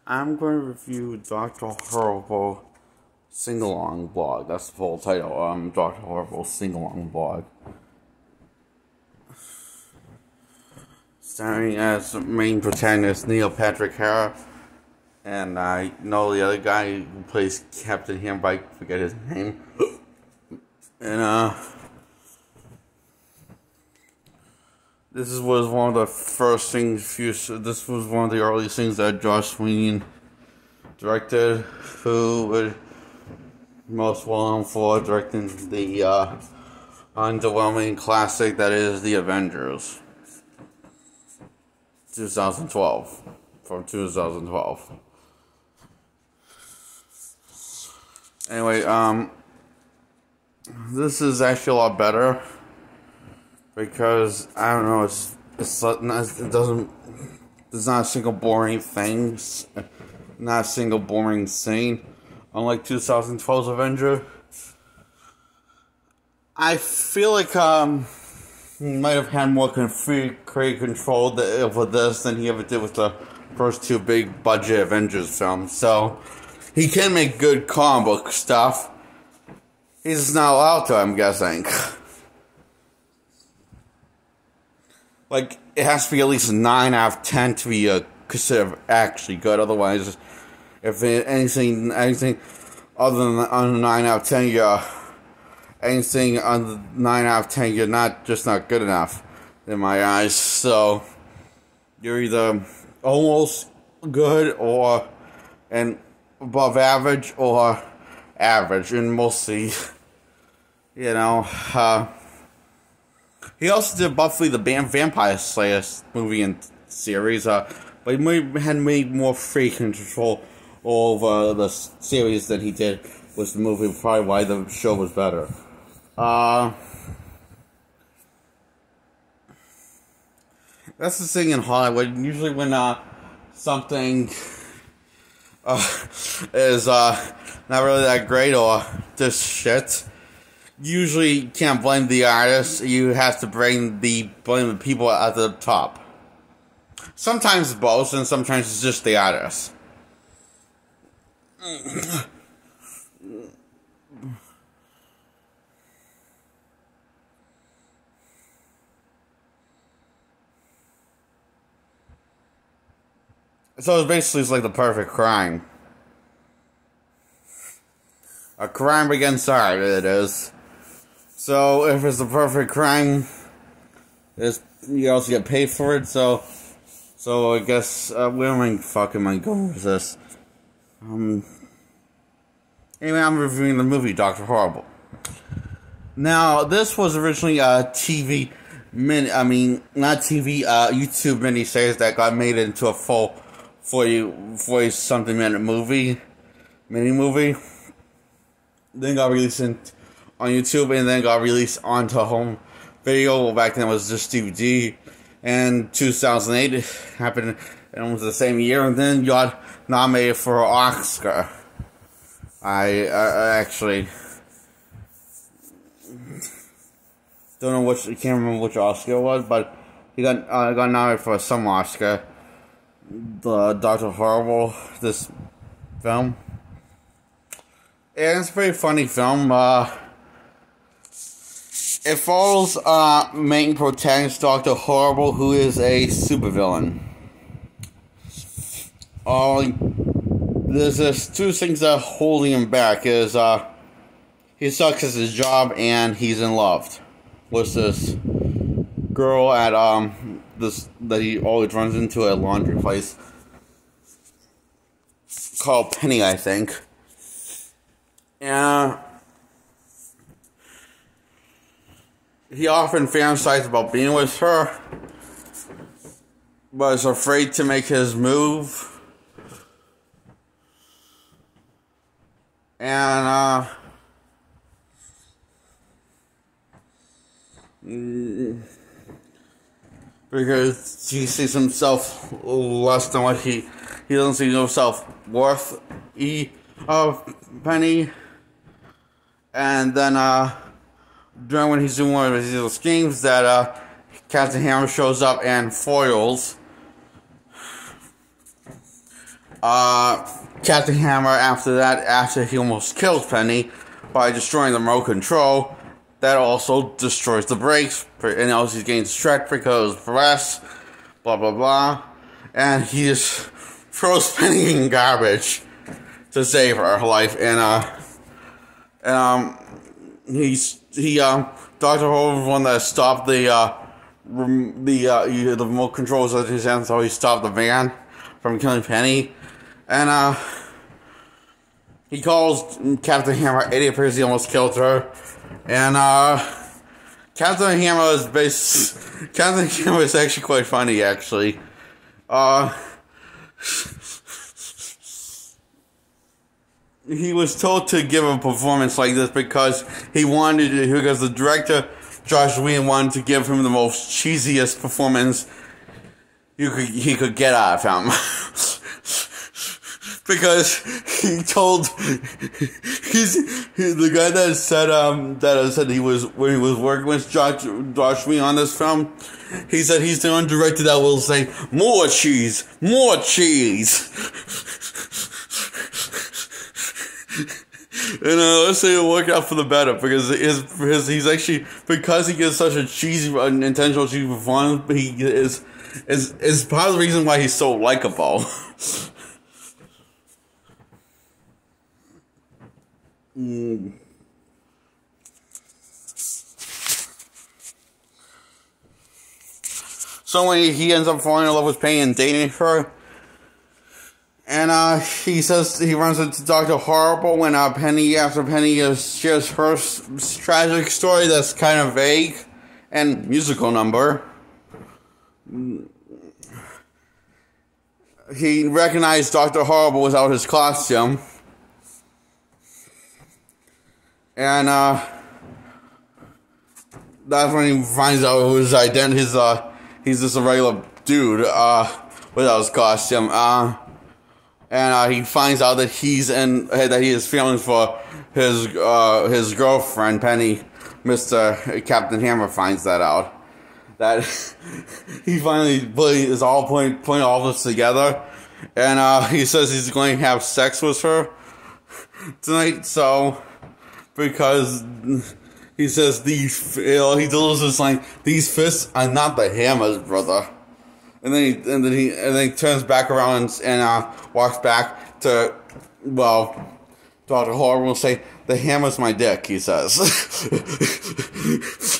I'm going to review Dr. Horrible Sing-Along Blog. That's the full title. Dr. Horrible Sing-Along Blog. Starring as main protagonist Neil Patrick Harris. And I know the other guy who plays Captain Ham, but I forget his name. And, this was one of the first things, this was one of the early things that Joss Whedon directed, who was most well known for directing the underwhelming classic that is The Avengers. 2012. From 2012. Anyway, this is actually a lot better. Because, I don't know, there's not a single boring thing, not a single boring scene. Unlike 2012's Avenger, I feel like, he might have had more creative control over this than he ever did with the first two big budget Avengers films. So, he can make good comic book stuff. He's just not allowed to, I'm guessing. Like, it has to be at least 9 out of 10 to be considered actually good. Otherwise, if anything other than 9 out of 10, anything under 9 out of 10, you're just not good enough in my eyes. So, you're either almost good and above average or average, and mostly, he also did Buffy the Vampire Slayer movie and series, but he had made more free control over the series than he did with the movie, probably why the show was better. That's the thing in Hollywood. Usually when something is not really that great or just shit, usually you can't blame the artist. You have to blame the people at the top. Sometimes it's both, and sometimes it's just the artist. So it's basically like the perfect crime. A crime against art, it is. So, if it's the perfect crime, you also get paid for it, so I guess, where am I going with this? Anyway, I'm reviewing the movie Dr. Horrible. Now, this was originally a YouTube miniseries that got made into a full 40-something minute mini-movie. Then got released on YouTube, and then got released onto home video. Back then it was just DVD. And 2008 happened, and it was the same year, and then got nominated for an Oscar. I actually don't know can't remember which Oscar it was, but he got nominated for some Oscar. The Dr. Horrible, this film. And it's a pretty funny film. It follows main protagonist Dr. Horrible, who is a supervillain. There's just two things that are holding him back. Is he sucks at his job, and he's in love with this girl at that he always runs into at a laundry place called Penny, I think. And he often fantasizes about being with her, but is afraid to make his move. And, because he sees himself less than what he doesn't see himself worth Penny. And then, during when he's doing one of his little schemes, that Captain Hammer shows up and foils Captain Hammer, after he almost kills Penny by destroying the remote control, that also destroys the brakes, and also he gains strength because breath, blah blah blah, and he just throws Penny in garbage to save her life, Dr. Horrible was the one that stopped the remote controls at his hand, so he stopped the van from killing Penny. And he calls Captain Hammer idiot because he almost killed her. And Captain Hammer is actually quite funny, actually. He was told to give a performance like this because because the director, Joss Whedon, wanted to give him the most cheesiest performance he could get out of him. Because the guy that said he was working with Joss Whedon on this film, he said he's the only director that will say more cheese. And let's say it worked out for the better because he's actually, because he gets such a cheesy, intentional cheesy performance, he is part of the reason why he's so likable. So when he ends up falling in love with Penny and dating her, and he runs into Dr. Horrible when Penny shares her tragic story that's kind of vague and musical number. He recognized Dr. Horrible without his costume. And that's when he finds out his identity. He's just a regular dude without his costume. And he finds out that he has feelings for his girlfriend Penny. Mr. Captain Hammer finds that out. That he finally is all putting all this together, and he says he's going to have sex with her tonight. So, because he says he delivers this line, "These fists are not the hammers, brother." And then he turns back around and walks back to, well, Dr. Horrible will say, "The hammer's my dick," he says.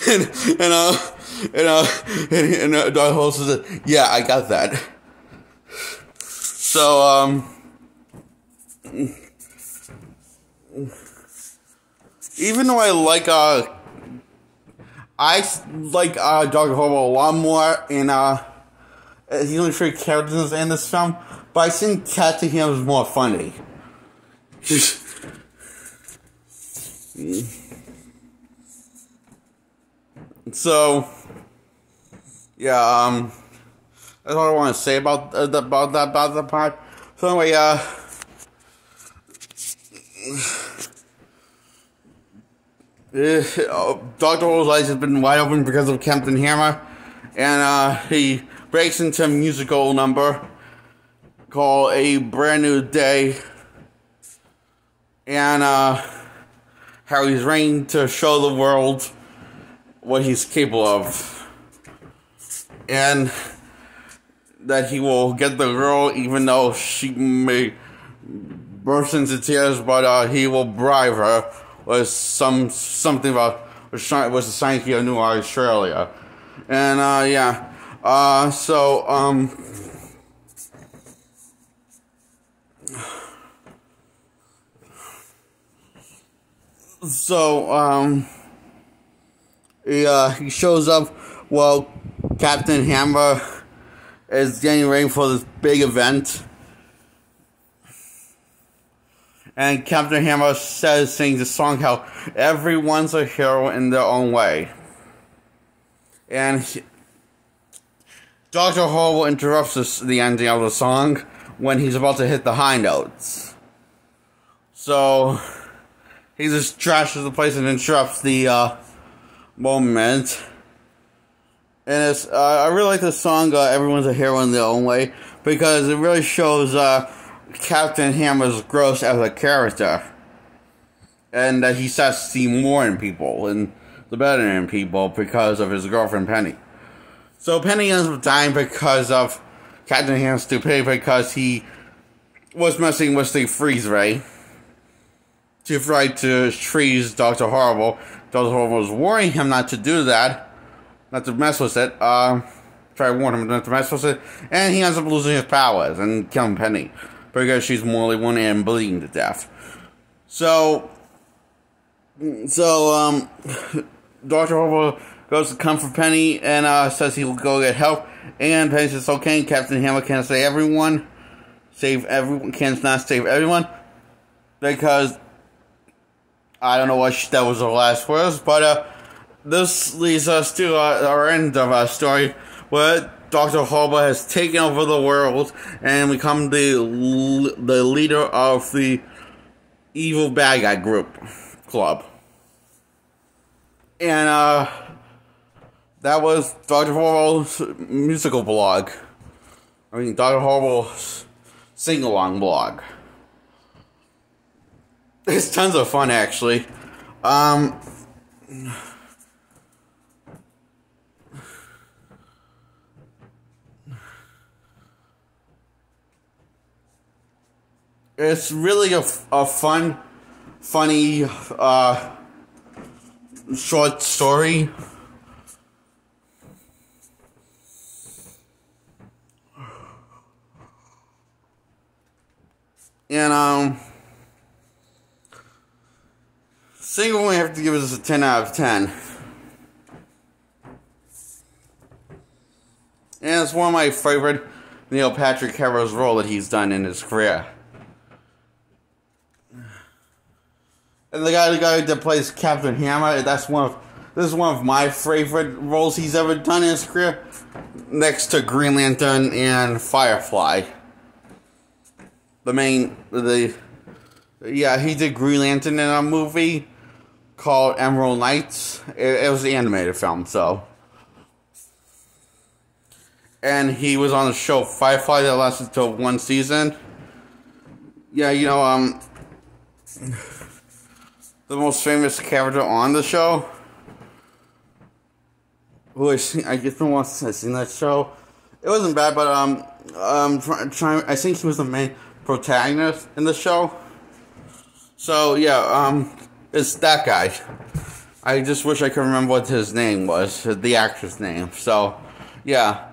and Dr. Horrible says, "Yeah, I got that." So, even though I like Dr. Horrible a lot more, and he's only 3 characters in this film, but I think Captain Hammer is more funny. So, yeah, that's all I want to say about the part. So anyway, Dr. Horrible's eyes has been wide open because of Captain Hammer, and he breaks into a musical number called "A Brand New Day," and how he's reigning to show the world what he's capable of, and that he will get the girl even though she may burst into tears, but he will bribe her with something about the Sanctuary of New Australia. And he shows up while Captain Hammer is getting ready for this big event. And Captain Hammer sings the song how everyone's a hero in their own way. And Dr. Horrible interrupts the ending of the song when he's about to hit the high notes. So he just trashes the place and interrupts the moment. And I really like the song "Everyone's a Hero in Their Own Way" because it really shows Captain Hammer's gross as a character. And that he starts to see more in people, and the better in people, because of his girlfriend Penny. So Penny ends up dying because of Captain Hammer's stupidity, because he was messing with the freeze ray to try to freeze Dr. Horrible. Dr. Horrible was warning him not to do that, not to mess with it. Try to warn him not to mess with it, and he ends up losing his powers and killing Penny because she's mortally wounded and bleeding to death. So Dr. Horrible goes to comfort Penny and says he'll go get help. And Penny says, okay, Captain Hammer can't save everyone. Cannot save everyone. Because I don't know what that was the last words, but this leads us to our end of our story, where Dr. Horrible has taken over the world and become the leader of the evil bad guy club. And that was Dr. Horrible's musical blog. Dr. Horrible's sing-along blog. It's tons of fun, actually. It's really a fun, funny, short story. And, single, we have to give this a 10 out of 10. And it's one of my favorite Neil Patrick Harris role that he's done in his career. And the guy that plays Captain Hammer, this is one of my favorite roles he's ever done in his career, next to Green Lantern and Firefly. He did Green Lantern in a movie called Emerald Knights. It was the animated film, so. And he was on the show Firefly that lasted till one season. Yeah, the most famous character on the show, I guess no one has seen that show. It wasn't bad, but I think he was the main protagonist in the show. So yeah, it's that guy. I just wish I could remember what his name was, the actor's name. So yeah,